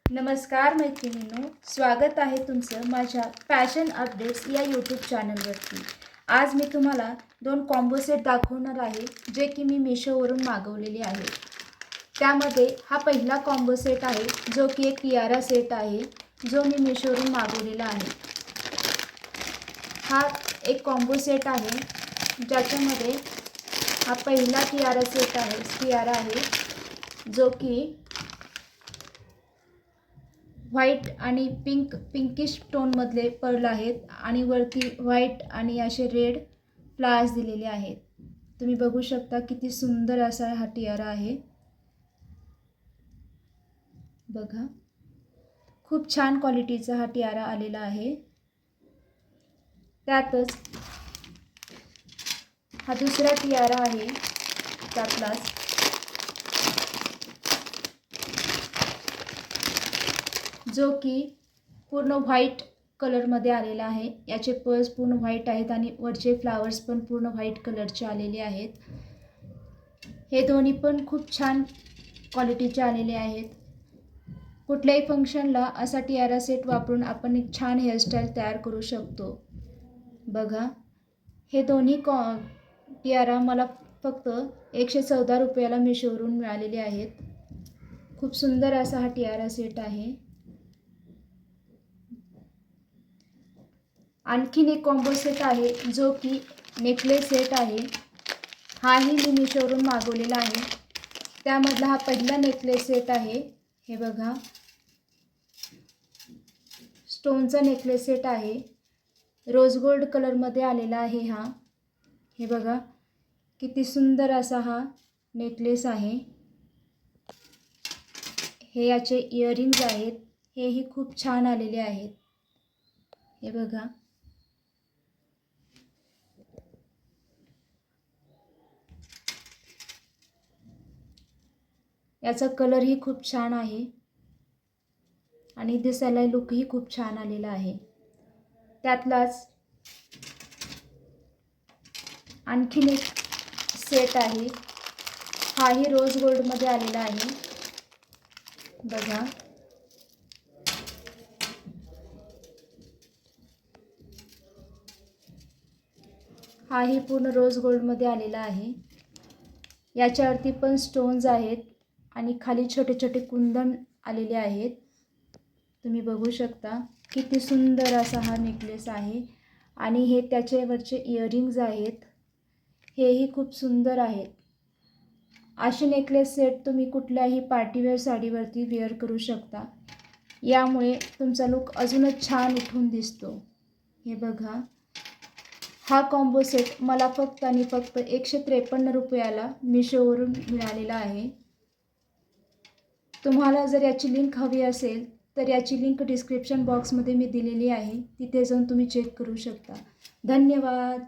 नमस्कार मैत्रिणींनो, स्वागत आहे तुमचं माझ्या फॅशन अपडेट्स या यूट्यूब चॅनलवरती। आज मी तुम्हाला दोन कॉम्बो सेट दाखवणार आहे जे की मी मीशोवरून मागवलेले आहे। त्यामध्ये हा पहिला कॉम्बो सेट आहे जो की एक टियारा सेट आहे जो मी मीशोवरून मागवलेला आहे। हा एक कॉम्बो सेट आहे ज्याच्यामध्ये हा पहिला टियारा आहे जो की व्हाईट आणि पिंकिश टोनमधले पर्ल आहेत आणि वरती व्हाईट आणि असे रेड फ्लावर्स दिलेले आहेत। तुम्ही बघू शकता किती सुंदर असा हा टियारा आहे। बघा, खूप छान क्वालिटीचा हा टियारा आलेला आहे। त्यातच हा दुसरा टियारा आहे त्यातलाच जो की पूर्ण व्हाईट कलरमध्ये आलेला आहे। याचे पर्ल्स पूर्ण व्हाईट आहेत आणि वरचे फ्लावर्स पण पूर्ण व्हाईट कलरचे आलेले आहेत। हे दोन्ही पण खूप छान क्वालिटीचे आलेले आहेत। कुठल्याही फंक्शनला असा टियारा सेट वापरून आपण एक छान हेअरस्टाईल तयार करू शकतो। बघा, हे दोन्ही टियारा मला फक्त 114 रुपयाला मीशोवरून मिळालेले आहेत। खूप सुंदर असा हा टियारा सेट आहे। आणखीन एक कॉम्बो सेट आहे जो की नेकलेस सेट आहे। हाही मी मीशोवरून मागवलेला आहे। त्यामधला हा पहिला नेकलेस सेट आहे। हे बघा, स्टोनचा नेकलेस सेट आहे। रोज गोल्ड कलरमध्ये आलेला आहे हा। हे बघा, किती सुंदर असा हा नेकलेस आहे। हे याचे इयरिंग्स आहेत, हेही खूप छान आलेले आहेत। हे बघा, याचा कलरही खूप छान आहे आणि दिसायला लुकही खूप छान आलेला आहे। त्यातलाच आणखीन एक सेट आहे। हाही रोज गोल्डमध्ये आलेला आहे। बघा, हाही पूर्ण रोज गोल्डमध्ये आलेला आहे। याच्यावरती पण स्टोन्स आहेत आणि खाली छोटे छोटे कुंदन आलेले आहेत। तुम्ही बघू शकता किती सुंदर असा हा नेकलेस आहे आणि हे त्याच्यावरचे इयरिंग्स आहेत, हेही खूप सुंदर आहेत। असे नेकलेस सेट तुम्ही कुठल्याही पार्टीवेअर साडीवरती वेअर करू शकता। यामुळे तुमचा लुक अजूनच छान उठून दिसतो। हे बघा, हा कॉम्बो सेट मला फक्त आणि फक्त 153 रुपयाला मीशोवरून मिळालेला आहे। तुम्हाला जर याची लिंक हवी असेल तर याची लिंक डिस्क्रिप्शन बॉक्समध्ये मी दिलेली आहे, तिथे जाऊन तुम्ही चेक करू शकता। धन्यवाद।